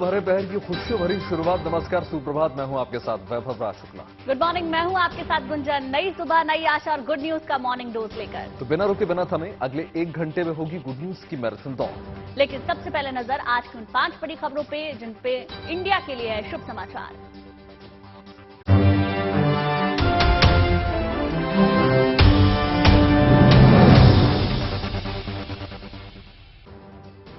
भरे पहर की खुशियों भरी शुरुआत। नमस्कार, सुप्रभात। मैं हूं आपके साथ वैभव राज शुक्ला। गुड मॉर्निंग, मैं हूं आपके साथ गुंजन। नई सुबह, नई आशा और गुड न्यूज का मॉर्निंग डोज लेकर तो बिना रुके बिना थमे अगले 1 घंटे में होगी गुड न्यूज की मैराथन दौड़। लेकिन सबसे पहले नजर आज की उन 5 बड़ी खबरों पे जिन पे इंडिया के लिए है शुभ समाचार।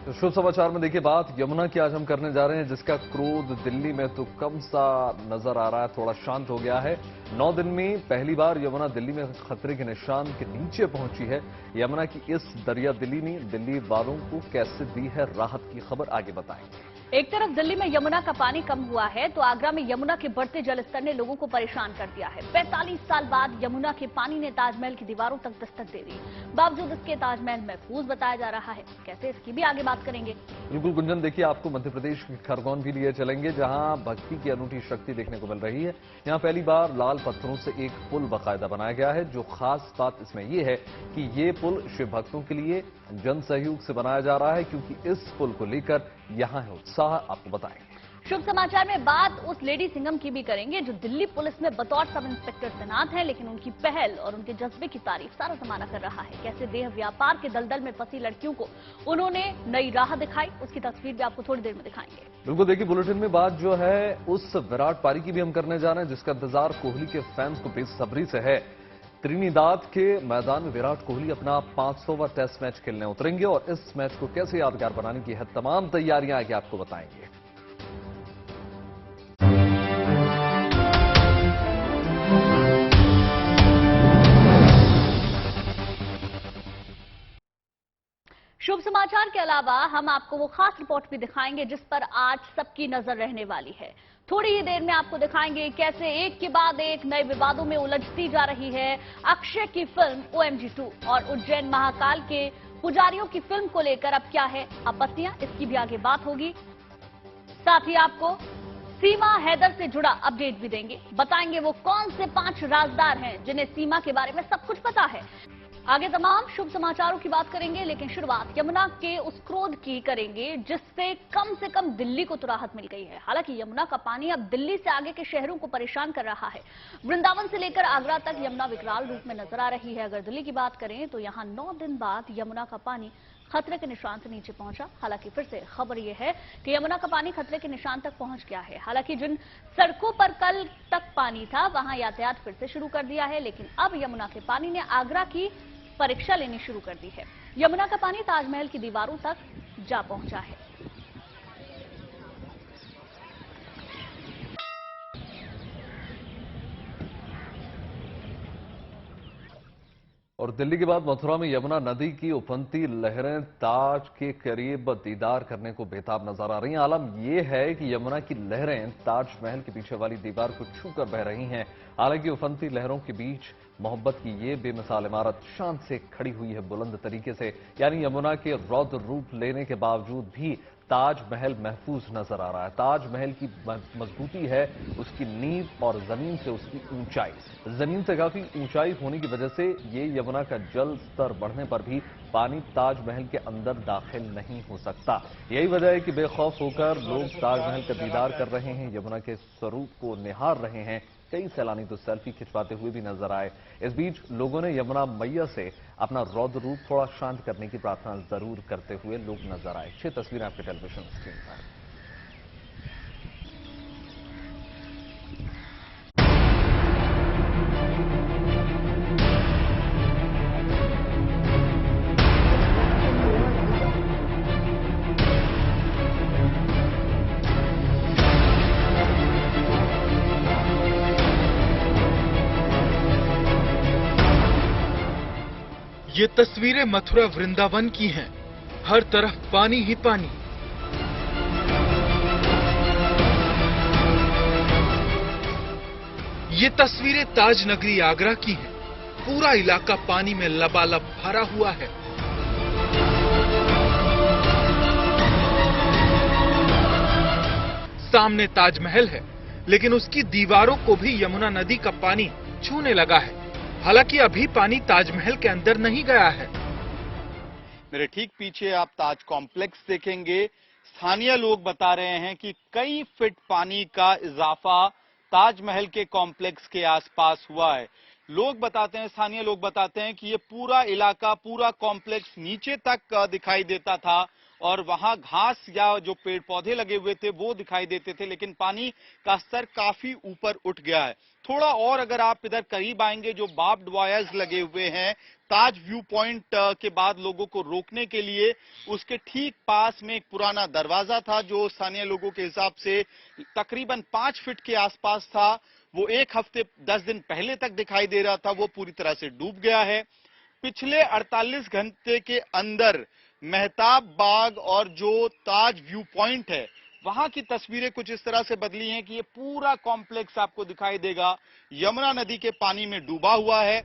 तो शुभ समाचार में देखिए बात यमुना की आज हम करने जा रहे हैं, जिसका क्रोध दिल्ली में तो कम सा नजर आ रहा है, थोड़ा शांत हो गया है। 9 दिन में पहली बार यमुना दिल्ली में खतरे के निशान के नीचे पहुंची है। यमुना की इस दरिया दिली ने दिल्ली वालों को कैसे दी है राहत की खबर, आगे बताएंगे। एक तरफ दिल्ली में यमुना का पानी कम हुआ है तो आगरा में यमुना के बढ़ते जलस्तर ने लोगों को परेशान कर दिया है। 45 साल बाद यमुना के पानी ने ताजमहल की दीवारों तक दस्तक दे दी। बावजूद इसके ताजमहल महफूज बताया जा रहा है। कैसे, इसकी भी आगे बात करेंगे। बिल्कुल गुंजन, देखिए आपको मध्य प्रदेश के खरगोन भी लिए चलेंगे, जहां भक्ति की अनूठी शक्ति देखने को मिल रही है। यहां पहली बार लाल पत्थरों से एक पुल बाकायदा बनाया गया है। जो खास बात इसमें यह है कि ये पुल शिव भक्तों के लिए जन सहयोग से बनाया जा रहा है, क्योंकि इस पुल को लेकर यहां है उत्साह, आपको बताएंगे। शुभ समाचार में बात उस लेडी सिंघम की भी करेंगे जो दिल्ली पुलिस में बतौर सब इंस्पेक्टर तैनात है, लेकिन उनकी पहल और उनके जज्बे की तारीफ सारा जमाना कर रहा है। कैसे देह व्यापार के दलदल में फंसी लड़कियों को उन्होंने नई राह दिखाई, उसकी तस्वीर भी आपको थोड़ी देर में दिखाएंगे। बिल्कुल, देखिए बुलेटिन में बात जो है उस विराट पारी की भी हम करने जा रहे हैं, जिसका इंतजार कोहली के फैंस को बेसब्री से है। त्रिनिदाद के मैदान में विराट कोहली अपना 500वां टेस्ट मैच खेलने उतरेंगे और इस मैच को कैसे यादगार बनाने की है तमाम तैयारियां आगे आपको बताएंगे। शुभ समाचार के अलावा हम आपको वो खास रिपोर्ट भी दिखाएंगे जिस पर आज सबकी नजर रहने वाली है। थोड़ी ही देर में आपको दिखाएंगे कैसे एक के बाद एक नए विवादों में उलझती जा रही है अक्षय की फिल्म OMG 2 और उज्जैन महाकाल के पुजारियों की फिल्म को लेकर अब क्या है आपत्तियां, इसकी भी आगे बात होगी। साथ ही आपको सीमा हैदर से जुड़ा अपडेट भी देंगे, बताएंगे वो कौन से 5 राजदार हैं जिन्हें सीमा के बारे में सब कुछ पता है। आगे तमाम शुभ समाचारों की बात करेंगे, लेकिन शुरुआत यमुना के उस क्रोध की करेंगे जिससे कम से कम दिल्ली को तो राहत मिल गई है। हालांकि यमुना का पानी अब दिल्ली से आगे के शहरों को परेशान कर रहा है। वृंदावन से लेकर आगरा तक यमुना विकराल रूप में नजर आ रही है। अगर दिल्ली की बात करें तो यहां 9 दिन बाद यमुना का पानी खतरे के निशान से नीचे पहुंचा। हालांकि फिर से खबर यह है कि यमुना का पानी खतरे के निशान तक पहुंच गया है। हालांकि जिन सड़कों पर कल तक पानी था वहां यातायात फिर से शुरू कर दिया है, लेकिन अब यमुना के पानी ने आगरा की परीक्षा लेनी शुरू कर दी है। यमुना का पानी ताजमहल की दीवारों तक जा पहुंचा है। और दिल्ली के बाद मथुरा में यमुना नदी की उफनती लहरें ताज के करीब दीदार करने को बेताब नजर आ रही हैं। आलम यह है कि यमुना की लहरें ताजमहल के पीछे वाली दीवार को छूकर बह रही हैं। हालांकि उफनती लहरों के बीच मोहब्बत की ये बेमिसाल इमारत शान से खड़ी हुई है बुलंद तरीके से। यानी यमुना के रौद्र रूप लेने के बावजूद भी ताजमहल महफूज नजर आ रहा है। ताजमहल की मजबूती है उसकी नींव और जमीन से उसकी ऊंचाई। जमीन से काफी ऊंचाई होने की वजह से ये यमुना का जल स्तर बढ़ने पर भी पानी ताजमहल के अंदर दाखिल नहीं हो सकता। यही वजह है कि बेखौफ होकर लोग ताजमहल का दीदार कर रहे हैं, यमुना के स्वरूप को निहार रहे हैं। कई सैलानी तो सेल्फी खिंचवाते हुए भी नजर आए। इस बीच लोगों ने यमुना मैया से अपना रौद्र रूप थोड़ा शांत करने की प्रार्थना जरूर करते हुए लोग नजर आए। 6 तस्वीरें आपके टेलीविजन स्क्रीन पर। ये तस्वीरें मथुरा वृंदावन की हैं। हर तरफ पानी ही पानी। ये तस्वीरें ताज नगरी आगरा की हैं। पूरा इलाका पानी में लबालब भरा हुआ है। सामने ताजमहल है, लेकिन उसकी दीवारों को भी यमुना नदी का पानी छूने लगा है। हालांकि अभी पानी ताजमहल के अंदर नहीं गया है। मेरे ठीक पीछे आप ताज कॉम्प्लेक्स देखेंगे। स्थानीय लोग बता रहे हैं कि कई फीट पानी का इजाफा ताजमहल के कॉम्प्लेक्स के आसपास हुआ है। लोग बताते हैं, स्थानीय लोग बताते हैं कि ये पूरा इलाका, पूरा कॉम्प्लेक्स नीचे तक दिखाई देता था और वहां घास या जो पेड़ पौधे लगे हुए थे वो दिखाई देते थे, लेकिन पानी का स्तर काफी ऊपर उठ गया है। थोड़ा और अगर आप इधर करीब आएंगे, जो बार्ब्ड वायर्स लगे हुए हैं ताज व्यू पॉइंट के बाद लोगों को रोकने के लिए, उसके ठीक पास में एक पुराना दरवाजा था जो स्थानीय लोगों के हिसाब से तकरीबन 5 फीट के आसपास था। वो 1 हफ्ते 10 दिन पहले तक दिखाई दे रहा था, वो पूरी तरह से डूब गया है। पिछले 48 घंटे के अंदर मेहताब बाग और जो ताज व्यू पॉइंट है वहां की तस्वीरें कुछ इस तरह से बदली हैं कि ये पूरा कॉम्प्लेक्स आपको दिखाई देगा यमुना नदी के पानी में डूबा हुआ है।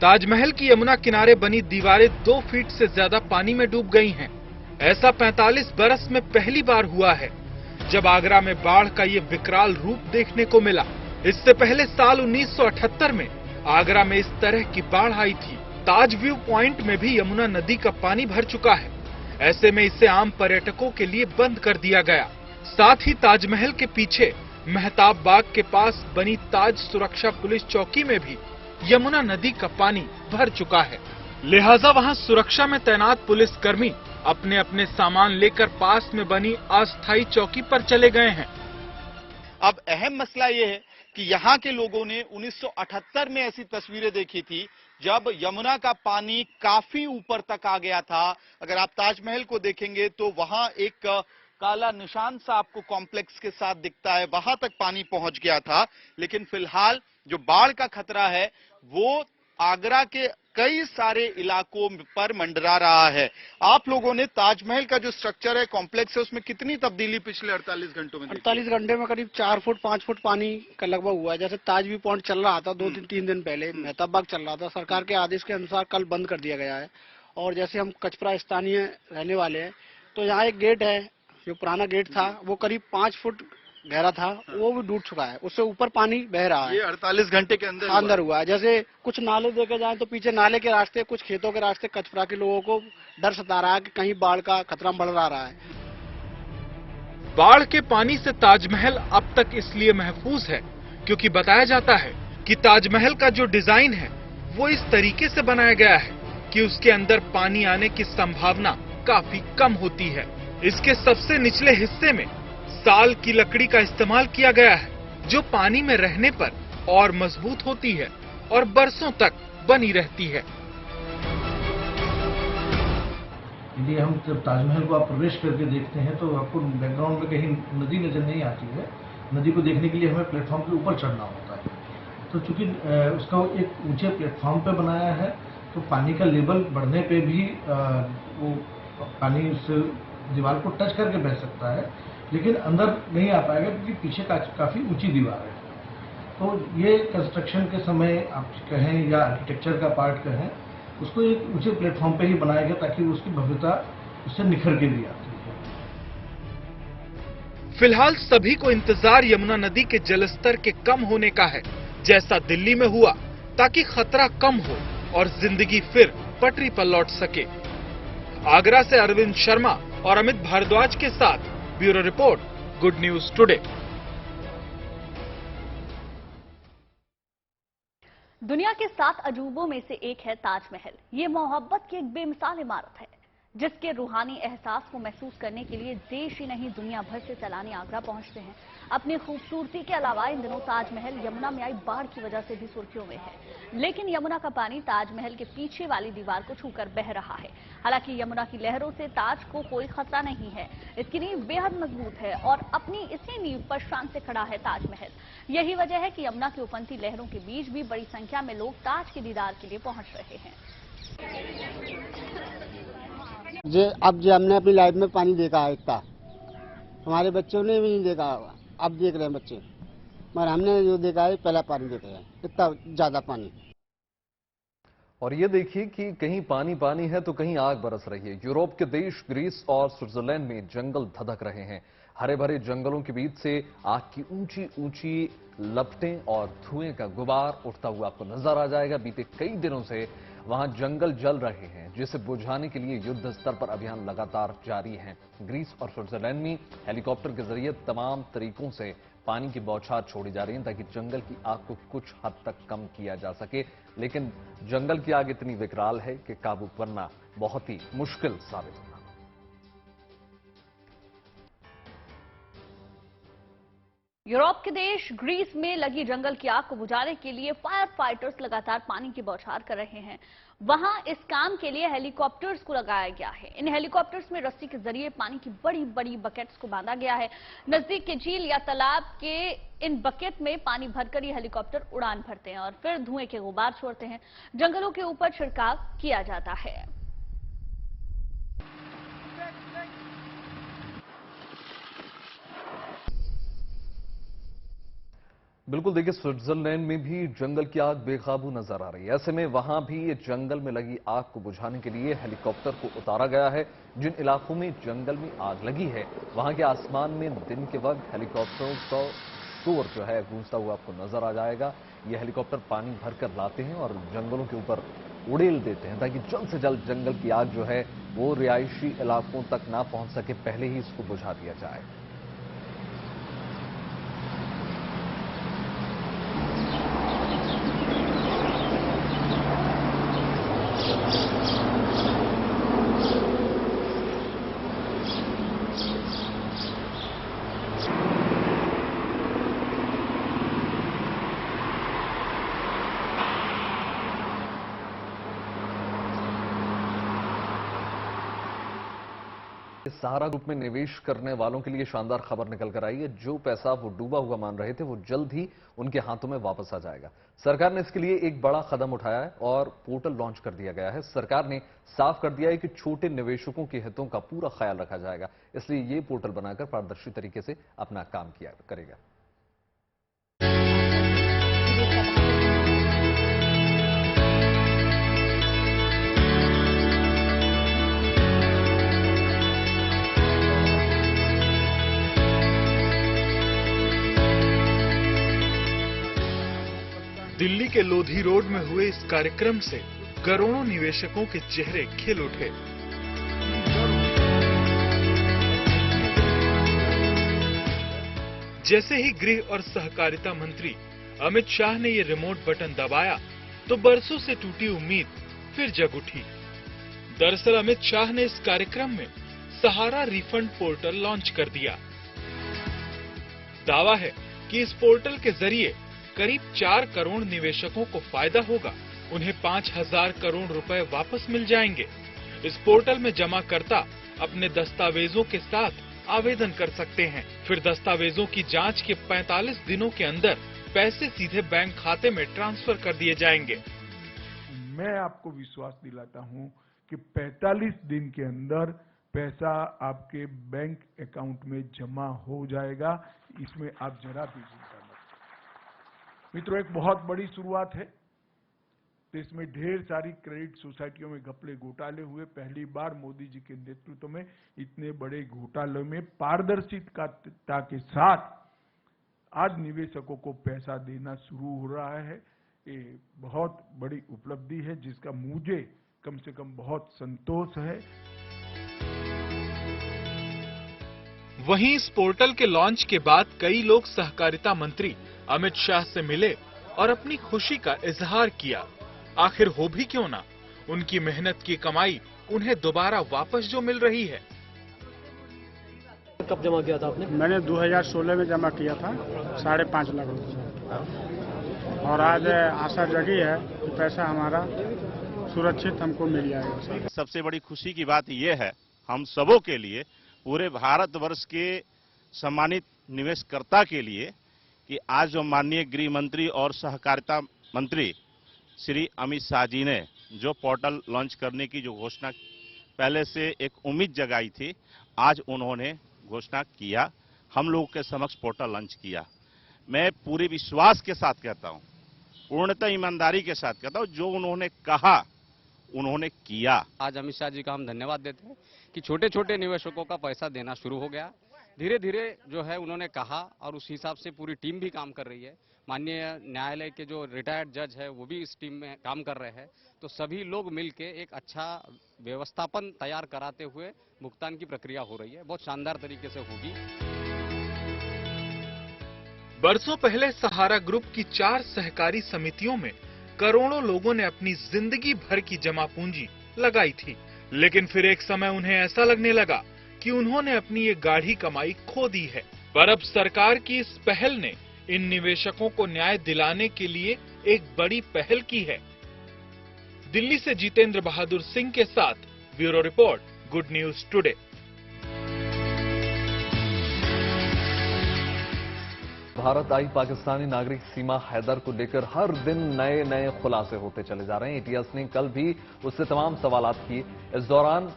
ताजमहल की यमुना किनारे बनी दीवारें 2 फीट से ज्यादा पानी में डूब गई हैं। ऐसा 45 बरस में पहली बार हुआ है जब आगरा में बाढ़ का ये विकराल रूप देखने को मिला। इससे पहले साल 1978 में आगरा में इस तरह की बाढ़ आई थी। ताज व्यू पॉइंट में भी यमुना नदी का पानी भर चुका है। ऐसे में इसे आम पर्यटकों के लिए बंद कर दिया गया। साथ ही ताजमहल के पीछे मेहताब बाग के पास बनी ताज सुरक्षा पुलिस चौकी में भी यमुना नदी का पानी भर चुका है। लिहाजा वहां सुरक्षा में तैनात पुलिसकर्मी अपने अपने सामान लेकर पास में बनी अस्थायी चौकी पर चले गए हैं। अब अहम मसला ये है कि यहाँ के लोगों ने 1978 में ऐसी तस्वीरें देखी थी जब यमुना का पानी काफी ऊपर तक आ गया था। अगर आप ताजमहल को देखेंगे तो वहां एक काला निशान सा आपको कॉम्प्लेक्स के साथ दिखता है, वहां तक पानी पहुंच गया था। लेकिन फिलहाल जो बाढ़ का खतरा है वो आगरा के कई सारे इलाकों पर मंडरा रहा है। आप लोगों ने ताजमहल का जो स्ट्रक्चर है, कॉम्प्लेक्स है, उसमें कितनी तब्दीली पिछले 48 घंटों में देखी? 48 घंटे में करीब 4 फुट 5 फुट पानी का लगभग हुआ है। जैसे ताज व्यू पॉइंट चल रहा था 2-3 दिन पहले, मेहताब बाग चल रहा था, सरकार के आदेश के अनुसार कल बंद कर दिया गया है। और जैसे हम कचपरा स्थानीय रहने वाले हैं तो यहाँ एक गेट है, जो पुराना गेट था वो करीब 5 फुट गहरा था, वो भी डूब चुका है। उससे ऊपर पानी बह रहा है। ये 48 घंटे के अंदर हुआ है। जैसे कुछ नाले देखे जाए तो पीछे नाले के रास्ते, कुछ खेतों के रास्ते कचपरा के लोगों को डर सता रहा है कि कहीं बाढ़ का खतरा बढ़ रहा है। बाढ़ के पानी से ताजमहल अब तक इसलिए महफूज है क्योंकि बताया जाता है कि ताजमहल का जो डिजाइन है वो इस तरीके से बनाया गया है कि उसके अंदर पानी आने की संभावना काफी कम होती है। इसके सबसे निचले हिस्से में साल की लकड़ी का इस्तेमाल किया गया है जो पानी में रहने पर और मजबूत होती है और बरसों तक बनी रहती है। यदि हम जब ताजमहल को आप प्रवेश करके देखते हैं तो आपको बैकग्राउंड में कहीं नदी नजर नहीं आती है। नदी को देखने के लिए हमें प्लेटफॉर्म के ऊपर चढ़ना होता है। तो चूंकि उसका एक ऊंचे प्लेटफॉर्म पे बनाया है तो पानी का लेवल बढ़ने पे भी वो पानी उस दीवार को टच करके बह सकता है, लेकिन अंदर नहीं आ पाएगा क्योंकि पीछे काफी ऊंची दीवार है। तो ये कंस्ट्रक्शन के समय आप कहें या आर्किटेक्चर का पार्ट कहें, उसको एक ऊंचे प्लेटफॉर्म पे ही बनाया गया ताकि उसकी भव्यता उससे निखर के भी आती है। फिलहाल सभी को इंतजार यमुना नदी के जलस्तर के कम होने का है, जैसा दिल्ली में हुआ, ताकि खतरा कम हो और जिंदगी फिर पटरी पर लौट सके। आगरा से अरविंद शर्मा और अमित भारद्वाज के साथ bureau report, good news today. दुनिया के 7 अजूबों में से एक है ताजमहल। ये मोहब्बत की एक बेमिसाल इमारत है जिसके रूहानी एहसास को महसूस करने के लिए देश ही नहीं दुनिया भर से सैलानी आगरा पहुंचते हैं। अपनी खूबसूरती के अलावा इन दिनों ताजमहल यमुना में आई बाढ़ की वजह से भी सुर्खियों में है, लेकिन यमुना का पानी ताजमहल के पीछे वाली दीवार को छूकर बह रहा है। हालांकि यमुना की लहरों से ताज को कोई खतरा नहीं है, इसकी नींव बेहद मजबूत है और अपनी इसी नींव पर शान से खड़ा है ताजमहल। यही वजह है कि यमुना की उफनती लहरों के बीच भी बड़ी संख्या में लोग ताज के दीदार के लिए पहुंच रहे हैं। अब हमने अपनी लाइफ में पानी देखा है इतना, हमारे बच्चों ने भी नहीं देखा, अब देख रहे हैं बच्चे, मगर हमने जो देखा है पहला पानी देखा है, इतना ज्यादा पानी। और ये देखिए कि कहीं पानी पानी है तो कहीं आग बरस रही है। यूरोप के देश ग्रीस और स्विट्जरलैंड में जंगल धधक रहे हैं। हरे भरे जंगलों के बीच से आग की ऊंची ऊंची लपटें और धुएं का गुबार उठता हुआ आपको नजर आ जाएगा। बीते कई दिनों से वहां जंगल जल रहे हैं, जिसे बुझाने के लिए युद्ध स्तर पर अभियान लगातार जारी है। ग्रीस और स्विट्जरलैंड में हेलीकॉप्टर के जरिए तमाम तरीकों से पानी की बौछार छोड़ी जा रही है ताकि जंगल की आग को कुछ हद तक कम किया जा सके। लेकिन जंगल की आग इतनी विकराल है कि काबू करना बहुत ही मुश्किल साबित होगा। यूरोप के देश ग्रीस में लगी जंगल की आग को बुझाने के लिए फायर फाइटर्स लगातार पानी की बौछार कर रहे हैं। वहां इस काम के लिए हेलीकॉप्टर्स को लगाया गया है। इन हेलीकॉप्टर्स में रस्सी के जरिए पानी की बड़ी बड़ी बकेट्स को बांधा गया है। नजदीक के झील या तालाब के इन बकेट में पानी भरकर ये हेलीकॉप्टर उड़ान भरते हैं और फिर धुएं के गुबार छोड़ते हैं। जंगलों के ऊपर छिड़काव किया जाता है। बिल्कुल देखिए, स्विट्जरलैंड में भी जंगल की आग बेकाबू नजर आ रही है। ऐसे में वहां भी जंगल में लगी आग को बुझाने के लिए हेलीकॉप्टर को उतारा गया है। जिन इलाकों में जंगल में आग लगी है वहां के आसमान में दिन के वक्त हेलीकॉप्टरों का शोर जो है गूंजता हुआ आपको नजर आ जाएगा। ये हेलीकॉप्टर पानी भरकर लाते हैं और जंगलों के ऊपर उड़ेल देते हैं ताकि जल्द से जल्द जंगल की आग जो है वो रिहायशी इलाकों तक ना पहुंच सके, पहले ही इसको बुझा दिया जाए। सहारा ग्रुप में निवेश करने वालों के लिए शानदार खबर निकल कर आई है। जो पैसा वो डूबा हुआ मान रहे थे वो जल्द ही उनके हाथों में वापस आ जाएगा। सरकार ने इसके लिए एक बड़ा कदम उठाया है और पोर्टल लॉन्च कर दिया गया है। सरकार ने साफ कर दिया है कि छोटे निवेशकों के हितों का पूरा ख्याल रखा जाएगा, इसलिए ये पोर्टल बनाकर पारदर्शी तरीके से अपना काम किया करेगा। दिल्ली के लोधी रोड में हुए इस कार्यक्रम से करोड़ों निवेशकों के चेहरे खिल उठे। जैसे ही गृह और सहकारिता मंत्री अमित शाह ने ये रिमोट बटन दबाया तो बरसों से टूटी उम्मीद फिर जग उठी। दरअसल अमित शाह ने इस कार्यक्रम में सहारा रिफंड पोर्टल लॉन्च कर दिया। दावा है कि इस पोर्टल के जरिए करीब 4 करोड़ निवेशकों को फायदा होगा। उन्हें 5,000 करोड़ रुपए वापस मिल जाएंगे। इस पोर्टल में जमाकर्ता अपने दस्तावेजों के साथ आवेदन कर सकते हैं। फिर दस्तावेजों की जांच के 45 दिनों के अंदर पैसे सीधे बैंक खाते में ट्रांसफर कर दिए जाएंगे। मैं आपको विश्वास दिलाता हूं कि 45 दिन के अंदर पैसा आपके बैंक अकाउंट में जमा हो जाएगा। इसमें आप जरा भी चिंता मत करें। मित्रों, एक बहुत बड़ी शुरुआत है। देश में ढेर सारी क्रेडिट सोसाइटियों में घपले घोटाले हुए। पहली बार मोदी जी के नेतृत्व में इतने बड़े घोटाले में पारदर्शिता के साथ आज निवेशकों को पैसा देना शुरू हो रहा है। ये बहुत बड़ी उपलब्धि है जिसका मुझे कम से कम बहुत संतोष है। वहीं इस पोर्टल के लॉन्च के बाद कई लोग सहकारिता मंत्री अमित शाह से मिले और अपनी खुशी का इजहार किया। आखिर हो भी क्यों ना, उनकी मेहनत की कमाई उन्हें दोबारा वापस जो मिल रही है। कब जमा किया था आपने? मैंने 2016 में जमा किया था 5.5 लाख रुपए, और आज आशा जगी है कि पैसा हमारा सुरक्षित हमको मिल जाएगा। सबसे बड़ी खुशी की बात यह है हम सबों के लिए, पूरे भारतवर्ष के सम्मानित निवेशकर्ता के लिए, कि आज जो माननीय गृह मंत्री और सहकारिता मंत्री श्री अमित शाह जी ने जो पोर्टल लॉन्च करने की जो घोषणा पहले से एक उम्मीद जगाई थी, आज उन्होंने घोषणा किया, हम लोगों के समक्ष पोर्टल लॉन्च किया। मैं पूरे विश्वास के साथ कहता हूं, पूर्णतः ईमानदारी के साथ कहता हूं, जो उन्होंने कहा उन्होंने किया। आज अमित शाह जी का हम धन्यवाद देते हैं कि छोटे छोटे निवेशकों का पैसा देना शुरू हो गया। धीरे धीरे जो है उन्होंने कहा और उस हिसाब से पूरी टीम भी काम कर रही है। माननीय न्यायालय के जो रिटायर्ड जज है वो भी इस टीम में काम कर रहे हैं। तो सभी लोग मिलके एक अच्छा व्यवस्थापन तैयार कराते हुए भुगतान की प्रक्रिया हो रही है, बहुत शानदार तरीके से होगी। बरसों पहले सहारा ग्रुप की 4 सहकारी समितियों में करोड़ों लोगों ने अपनी जिंदगी भर की जमा पूंजी लगाई थी, लेकिन फिर एक समय उन्हें ऐसा लगने लगा कि उन्होंने अपनी ये गाढ़ी कमाई खो दी है। पर अब सरकार की इस पहल ने इन निवेशकों को न्याय दिलाने के लिए एक बड़ी पहल की है। दिल्ली से जितेंद्र बहादुर सिंह के साथ bureau report, good news today. Bharat आई पाकिस्तानी नागरिक सीमा हैदर को लेकर हर दिन नए नए खुलासे होते चले जा रहे हैं। एटीएस ने कल भी उससे तमाम सवालात किए। इस दौरान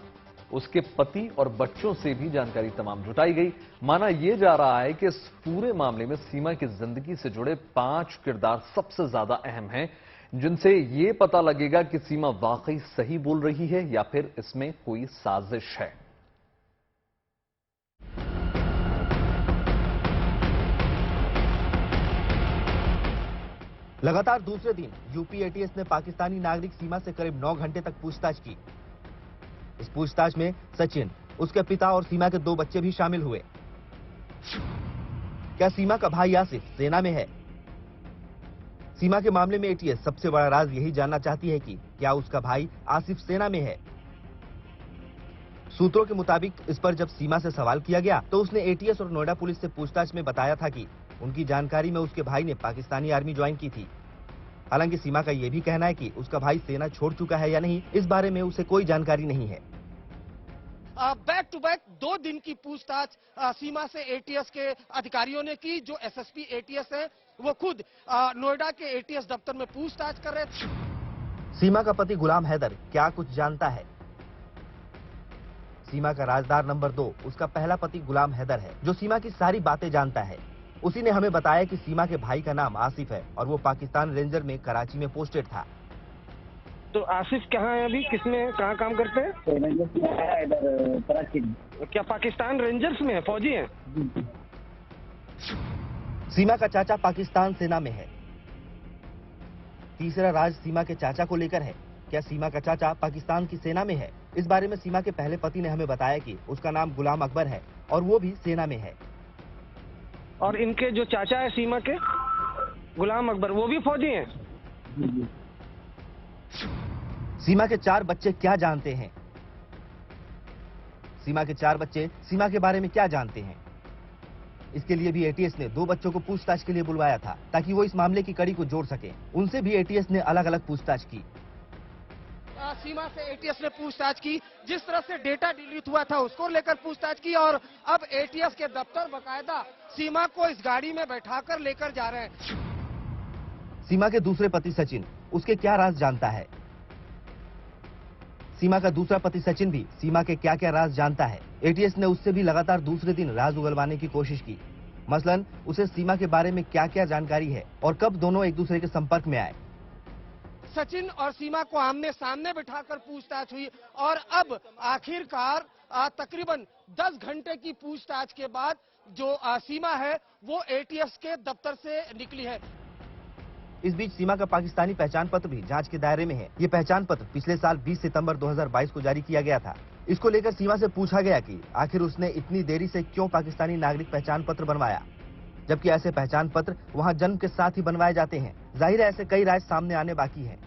उसके पति और बच्चों से भी जानकारी तमाम जुटाई गई। माना यह जा रहा है कि इस पूरे मामले में सीमा की जिंदगी से जुड़े 5 किरदार सबसे ज्यादा अहम हैं, जिनसे ये पता लगेगा कि सीमा वाकई सही बोल रही है या फिर इसमें कोई साजिश है। लगातार दूसरे दिन यूपी एटीएस ने पाकिस्तानी नागरिक सीमा से करीब 9 घंटे तक पूछताछ की। इस पूछताछ में सचिन, उसके पिता और सीमा के 2 बच्चे भी शामिल हुए। क्या सीमा का भाई आसिफ सेना में है? सीमा के मामले में एटीएस सबसे बड़ा राज यही जानना चाहती है कि क्या उसका भाई आसिफ सेना में है। सूत्रों के मुताबिक इस पर जब सीमा से सवाल किया गया तो उसने एटीएस और नोएडा पुलिस से पूछताछ में बताया था कि उनकी जानकारी में उसके भाई ने पाकिस्तानी आर्मी ज्वाइन की थी। हालांकि सीमा का यह भी कहना है कि उसका भाई सेना छोड़ चुका है या नहीं, इस बारे में उसे कोई जानकारी नहीं है। बैक टू बैक 2 दिन की पूछताछ सीमा से एटीएस के अधिकारियों ने की। जो एसएसपी एटीएस है वो खुद नोएडा के एटीएस दफ्तर में पूछताछ कर रहे थे। सीमा का पति गुलाम हैदर क्या कुछ जानता है? सीमा का राजदार नंबर 2 उसका पहला पति गुलाम हैदर है, जो सीमा की सारी बातें जानता है। उसी ने हमें बताया कि सीमा के भाई का नाम आसिफ है और वो पाकिस्तान रेंजर में कराची में पोस्टेड था। तो आसिफ कहाँ है अभी, किसमें कहाँ काम करते हैं? कराची। क्या पाकिस्तान रेंजर्स में है, फौजी हैं? सीमा का चाचा पाकिस्तान सेना में है। तीसरा राज सीमा के चाचा को लेकर है। क्या सीमा का चाचा पाकिस्तान की सेना में है? इस बारे में सीमा के पहले पति ने हमें बताया कि उसका नाम गुलाम अकबर है और वो भी सेना में है। और इनके जो चाचा है सीमा के गुलाम अकबर, वो भी फौजी हैं? सीमा के 4 बच्चे क्या जानते हैं? सीमा के 4 बच्चे सीमा के बारे में क्या जानते हैं? इसके लिए भी एटीएस ने 2 बच्चों को पूछताछ के लिए बुलवाया था ताकि वो इस मामले की कड़ी को जोड़ सके। उनसे भी एटीएस ने अलग अलग पूछताछ की। सीमा से एटीएस ने पूछताछ की, जिस तरह से डेटा डिलीट हुआ था उसको लेकर पूछताछ की और अब एटीएस के दफ्तर बकायदा सीमा को इस गाड़ी में बैठाकर लेकर जा रहे हैं। सीमा के दूसरे पति सचिन, उसके क्या राज जानता है? सीमा का दूसरा पति सचिन भी सीमा के क्या क्या राज जानता है। एटीएस ने उससे भी लगातार दूसरे दिन राज उगलवाने की कोशिश की। मसलन उसे सीमा के बारे में क्या क्या जानकारी है और कब दोनों एक दूसरे के संपर्क में आए। सचिन और सीमा को आमने सामने बिठाकर पूछताछ हुई और अब आखिरकार तकरीबन 10 घंटे की पूछताछ के बाद जो सीमा है वो एटीएस के दफ्तर से निकली है। इस बीच सीमा का पाकिस्तानी पहचान पत्र भी जांच के दायरे में है। ये पहचान पत्र पिछले साल 20 सितंबर 2022 को जारी किया गया था। इसको लेकर सीमा से पूछा गया कि आखिर उसने इतनी देरी से क्यों पाकिस्तानी नागरिक पहचान पत्र बनवाया, जबकि ऐसे पहचान पत्र वहां जन्म के साथ ही बनवाए जाते हैं। जाहिर है ऐसे कई राज सामने आने बाकी हैं।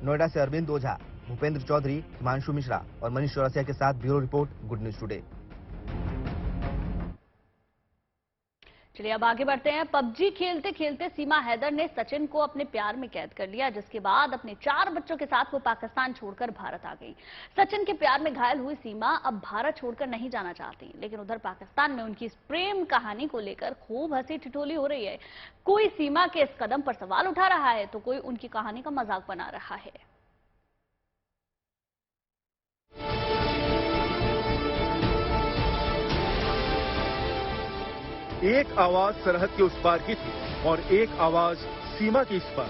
नोएडा से अरविंद ओझा, भूपेंद्र चौधरी, हिमांशु मिश्रा और मनीष चौरसिया के साथ bureau report, good news today. चलिए अब आगे बढ़ते हैं। पबजी खेलते खेलते सीमा हैदर ने सचिन को अपने प्यार में कैद कर लिया, जिसके बाद अपने 4 बच्चों के साथ वो पाकिस्तान छोड़कर भारत आ गई। सचिन के प्यार में घायल हुई सीमा अब भारत छोड़कर नहीं जाना चाहती, लेकिन उधर पाकिस्तान में उनकी इस प्रेम कहानी को लेकर खूब हंसी ठिठोली हो रही है। कोई सीमा के इस कदम पर सवाल उठा रहा है तो कोई उनकी कहानी का मजाक बना रहा है। एक आवाज सरहद के उस पार की थी और एक आवाज सीमा की इस पार।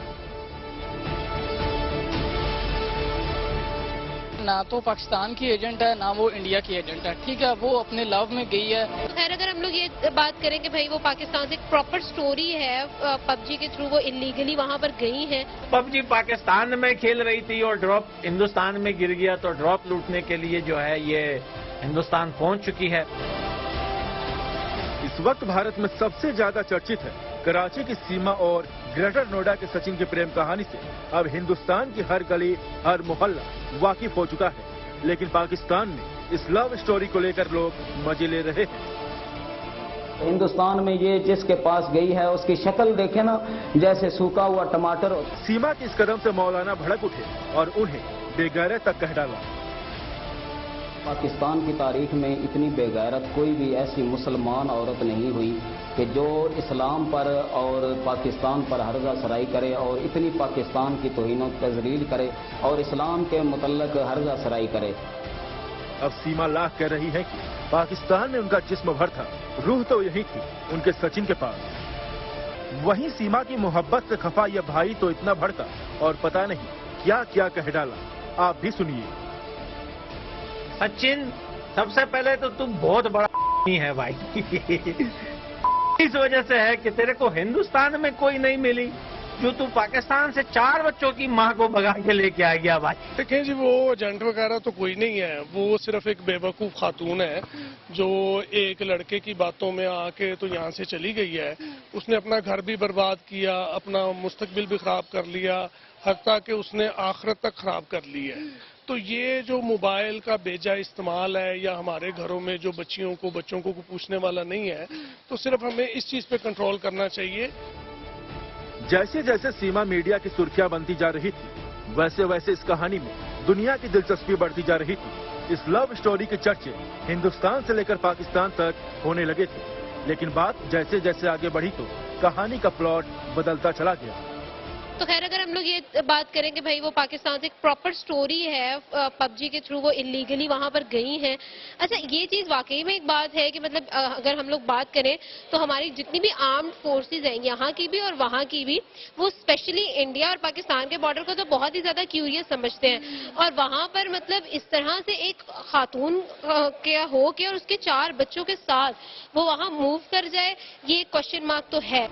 ना तो पाकिस्तान की एजेंट है ना वो इंडिया की एजेंट है, ठीक है, वो अपने लव में गई है। तो खैर अगर हम लोग ये बात करें कि भाई वो पाकिस्तान से एक प्रॉपर स्टोरी है, पबजी के थ्रू वो इलीगली वहाँ पर गई है। पबजी पाकिस्तान में खेल रही थी और ड्रॉप हिंदुस्तान में गिर गया, तो ड्रॉप लूटने के लिए जो है ये हिंदुस्तान पहुंच चुकी है। इस वक्त भारत में सबसे ज्यादा चर्चित है कराची की सीमा और ग्रेटर नोएडा के सचिन की प्रेम कहानी से अब हिंदुस्तान की हर गली हर मोहल्ला वाकिफ हो चुका है। लेकिन पाकिस्तान में इस लव स्टोरी को लेकर लोग मजे ले रहे हैं। हिंदुस्तान में ये जिसके पास गई है उसकी शक्ल देखे ना, जैसे सूखा हुआ टमाटर। सीमा के इस कदम से मौलाना भड़क उठे और उन्हें बेगैरत तक कह डाला। पाकिस्तान की तारीख में इतनी बेगैरत कोई भी ऐसी मुसलमान औरत नहीं हुई कि जो इस्लाम पर और पाकिस्तान पर हर्जा सराई करे और इतनी पाकिस्तान की तौहीन तजलील करे और इस्लाम के मुतल्लक हर्जा सराई करे। अब सीमा लाख कह रही है कि पाकिस्तान में उनका जिस्म भर था, रूह तो यही थी उनके सचिन के पास। वहीं सीमा की मोहब्बत से खफा यह भाई तो इतना भड़का और पता नहीं क्या क्या कह डाला। आप भी सुनिए। सचिन, सबसे पहले तो तुम बहुत बड़ा है भाई। इस वजह से है कि तेरे को हिंदुस्तान में कोई नहीं मिली, जो तू पाकिस्तान से 4 बच्चों की मां को भगा के लेके आ गया भाई। देखें जी, वो एजेंट वगैरह तो कोई नहीं है, वो सिर्फ एक बेवकूफ खातून है जो एक लड़के की बातों में आके तो यहाँ से चली गई है। उसने अपना घर भी बर्बाद किया, अपना मुस्तकबिल भी खराब कर लिया, हत्ता कि उसने आखिरत तक खराब कर ली है। तो ये जो मोबाइल का बेजा इस्तेमाल है या हमारे घरों में जो बच्चों को पूछने वाला नहीं है, तो सिर्फ हमें इस चीज पे कंट्रोल करना चाहिए। जैसे जैसे सीमा मीडिया की सुर्खियां बनती जा रही थी, वैसे वैसे इस कहानी में दुनिया की दिलचस्पी बढ़ती जा रही थी। इस लव स्टोरी के चर्चे हिंदुस्तान से लेकर पाकिस्तान तक होने लगे थे। लेकिन बात जैसे जैसे आगे बढ़ी तो कहानी का प्लॉट बदलता चला गया। तो खैर अगर हम लोग ये बात करें कि भाई वो पाकिस्तान से एक प्रॉपर स्टोरी है, पबजी के थ्रू वो इलीगली वहां पर गई हैं। अच्छा, ये चीज वाकई में एक बात है कि मतलब अगर हम लोग बात करें तो हमारी जितनी भी आर्म्ड फोर्सेस हैं, यहाँ की भी और वहाँ की भी, वो स्पेशली इंडिया और पाकिस्तान के बॉर्डर को तो बहुत ही ज्यादा क्यूरियस समझते हैं। और वहां पर मतलब इस तरह से एक खातून क्या हो के और उसके 4 बच्चों के साथ वो वहां मूव कर जाए, ये क्वेश्चन मार्क तो है।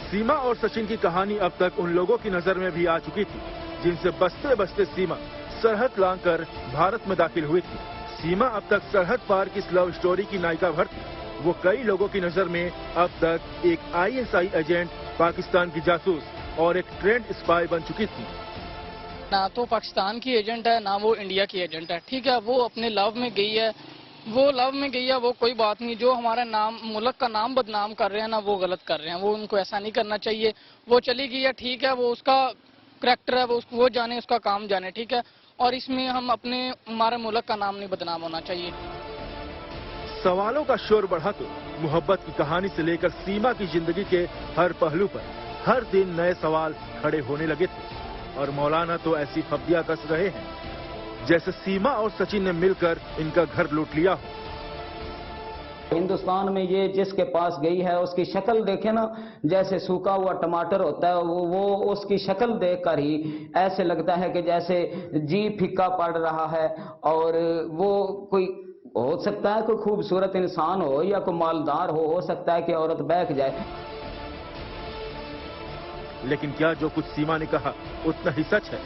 सीमा और सचिन की कहानी अब तक उन लोगों की नजर में भी आ चुकी थी जिनसे बसते बसते सीमा सरहद लांघकर भारत में दाखिल हुई थी। सीमा अब तक सरहद पार की इस लव स्टोरी की नायिका भर थी। वो कई लोगों की नजर में अब तक एक ISI एजेंट, पाकिस्तान की जासूस और एक ट्रेंड स्पाई बन चुकी थी। ना तो पाकिस्तान की एजेंट है ना वो इंडिया की एजेंट है, ठीक है, वो अपने लव में गई है, वो लव में गई है, वो कोई बात नहीं। जो हमारा नाम, मुल्क का नाम बदनाम कर रहे हैं ना, वो गलत कर रहे हैं, वो उनको ऐसा नहीं करना चाहिए। वो चली गई है, ठीक है, वो उसका करैक्टर है, वो जाने, उसका काम जाने, ठीक है। और इसमें हम हमारे मुल्क का नाम नहीं बदनाम होना चाहिए। सवालों का शोर बढ़ा तो मोहब्बत की कहानी से लेकर सीमा की जिंदगी के हर पहलू पर हर दिन नए सवाल खड़े होने लगे थे। और मौलाना तो ऐसी फब्दियां कस रहे हैं जैसे सीमा और सचिन ने मिलकर इनका घर लूट लिया हो। हिंदुस्तान में ये जिसके पास गई है उसकी शक्ल देखे ना, जैसे सूखा हुआ टमाटर होता है, वो उसकी शक्ल देखकर ही ऐसे लगता है कि जैसे जी फीका पड़ रहा है। और वो कोई हो सकता है कोई खूबसूरत इंसान हो या कोई मालदार हो सकता है कि औरत बैठ जाए। लेकिन क्या जो कुछ सीमा ने कहा उतना ही सच है?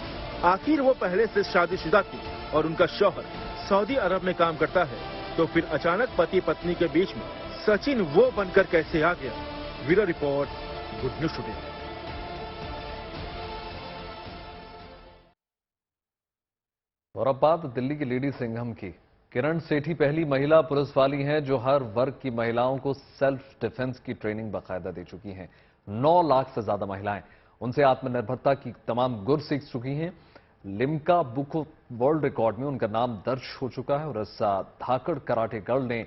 आखिर वो पहले से शादीशुदा थी और उनका शौहर सऊदी अरब में काम करता है, तो फिर अचानक पति पत्नी के बीच में सचिन वो बनकर कैसे आ गया? Bureau report, good news today. और अब बात दिल्ली की लेडी सिंघम की। किरण सेठी पहली महिला पुलिस वाली हैं जो हर वर्ग की महिलाओं को सेल्फ डिफेंस की ट्रेनिंग बाकायदा दे चुकी हैं। 9 लाख से ज्यादा महिलाएं उनसे आत्मनिर्भरता की तमाम गुर सीख चुकी हैं। Limca book of world record में उनका नाम दर्ज हो चुका है। और इस धाकड़ कराटे गर्ल ने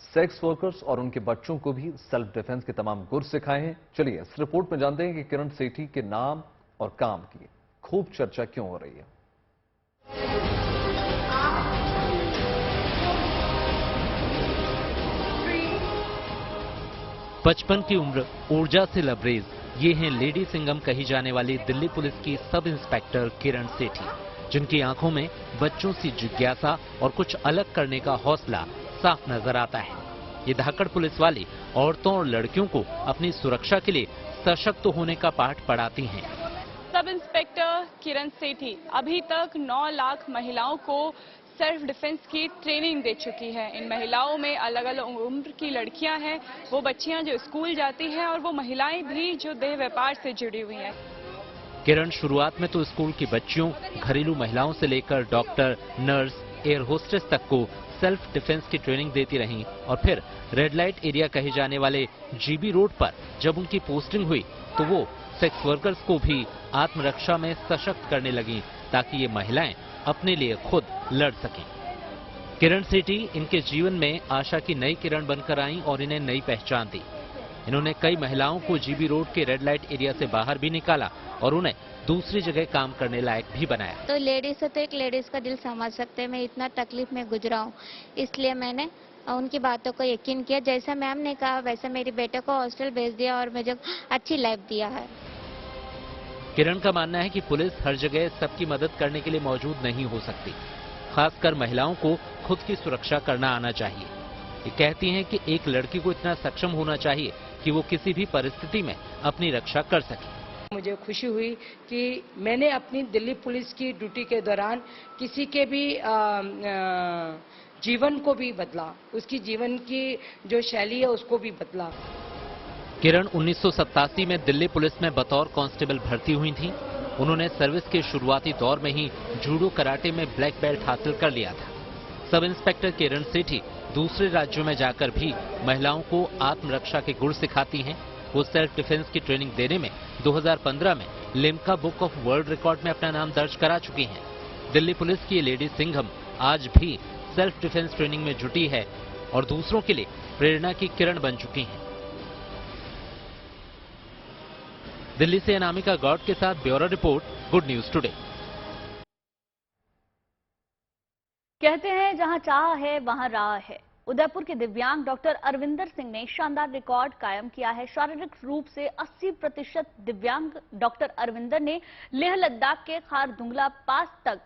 सेक्स वर्कर्स और उनके बच्चों को भी सेल्फ डिफेंस के तमाम गुर सिखाए हैं। चलिए इस रिपोर्ट में जानते हैं कि किरण सेठी के नाम और काम की खूब चर्चा क्यों हो रही है। बचपन की उम्र, ऊर्जा से लबरेज, ये हैं लेडी सिंघम कही जाने वाली दिल्ली पुलिस की सब इंस्पेक्टर किरण सेठी। जिनकी आंखों में बच्चों सी जिज्ञासा और कुछ अलग करने का हौसला साफ नजर आता है। ये धाकड़ पुलिस वाले औरतों और लड़कियों को अपनी सुरक्षा के लिए सशक्त होने का पाठ पढ़ाती हैं। सब इंस्पेक्टर किरण सेठी अभी तक 9 लाख महिलाओं को सेल्फ डिफेंस की ट्रेनिंग दे चुकी है। इन महिलाओं में अलग अलग उम्र की लड़कियां हैं, वो बच्चियां जो स्कूल जाती हैं और वो महिलाएं भी जो देह व्यापार से जुड़ी हुई हैं। किरण शुरुआत में तो स्कूल की बच्चियों, घरेलू महिलाओं से लेकर डॉक्टर, नर्स, एयर होस्टेस तक को सेल्फ डिफेंस की ट्रेनिंग देती रहीं और फिर रेड लाइट एरिया कहे जाने वाले जीबी रोड पर जब उनकी पोस्टिंग हुई तो वो सेक्स वर्कर्स को भी आत्मरक्षा में सशक्त करने लगी ताकि ये महिलाएं अपने लिए खुद लड़ सकें। किरण सेठी इनके जीवन में आशा की नई किरण बनकर आईं और इन्हें नई पहचान दी। इन्होंने कई महिलाओं को जीबी रोड के रेड लाइट एरिया से बाहर भी निकाला और उन्हें दूसरी जगह काम करने लायक भी बनाया। तो लेडीज है तो एक लेडीज का दिल समझ सकते हैं, मैं इतना तकलीफ में गुजरा हूँ, इसलिए मैंने उनकी बातों को यकीन किया। जैसा मैम ने कहा वैसा मेरी बेटे को हॉस्टल भेज दिया और मुझे अच्छी लाइफ दिया है। किरण का मानना है कि पुलिस हर जगह सबकी मदद करने के लिए मौजूद नहीं हो सकती, खासकर महिलाओं को खुद की सुरक्षा करना आना चाहिए। ये कहती हैं कि एक लड़की को इतना सक्षम होना चाहिए कि वो किसी भी परिस्थिति में अपनी रक्षा कर सके। मुझे खुशी हुई कि मैंने अपनी दिल्ली पुलिस की ड्यूटी के दौरान किसी के भी जीवन को भी बदला, उसकी जीवन की जो शैली है उसको भी बदला। किरण 1987 में दिल्ली पुलिस में बतौर कांस्टेबल भर्ती हुई थीं। उन्होंने सर्विस के शुरुआती दौर में ही जूडो कराटे में ब्लैक बेल्ट हासिल कर लिया था। सब इंस्पेक्टर किरण सेठी दूसरे राज्यों में जाकर भी महिलाओं को आत्मरक्षा के गुण सिखाती हैं। वो सेल्फ डिफेंस की ट्रेनिंग देने में 2015 में Limca book of world record में अपना नाम दर्ज करा चुकी हैं। दिल्ली पुलिस की लेडी सिंघम आज भी सेल्फ डिफेंस ट्रेनिंग में जुटी है और दूसरों के लिए प्रेरणा की किरण बन चुकी हैं। दिल्ली से अनामिका गौड के साथ bureau report, good news today. कहते हैं जहां चाह है वहां राह है। उदयपुर के दिव्यांग डॉक्टर अरविंदर सिंह ने शानदार रिकॉर्ड कायम किया है। शारीरिक रूप से 80% दिव्यांग डॉक्टर अरविंदर ने लेह लद्दाख के खारदुंगला पास तक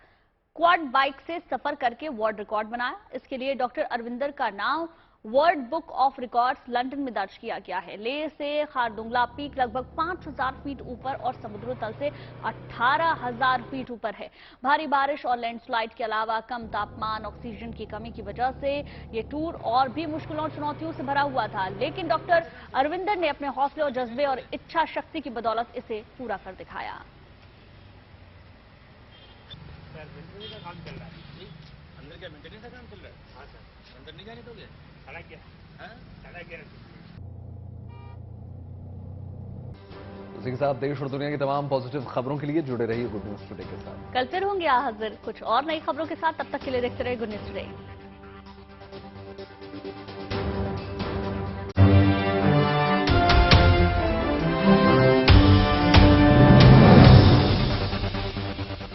क्वाड बाइक से सफर करके वर्ल्ड रिकॉर्ड बनाया। इसके लिए डॉक्टर अरविंदर का नाम world book of records London में दर्ज किया गया है। लेह से खारदुंगला पीक लगभग 5000 फीट ऊपर और समुद्र तल से 18000 फीट ऊपर है। भारी बारिश और लैंडस्लाइड के अलावा कम तापमान, ऑक्सीजन की कमी की वजह से ये टूर और भी मुश्किलों और चुनौतियों से भरा हुआ था, लेकिन डॉक्टर अरविंदर ने अपने हौसले और जज्बे और इच्छा शक्ति की बदौलत इसे पूरा कर दिखाया। अंदर क्या मेंटेनेंस का काम चल रहा है? हाँ सर, अंदर नहीं जाने दोगे? इसी के साथ देश और दुनिया की तमाम पॉजिटिव खबरों के लिए जुड़े रहिए गुड न्यूज टुडे के साथ। कल फिर होंगे हाजिर कुछ और नई खबरों के साथ, तब तक के लिए देखते रहिए गुड न्यूज टुडे।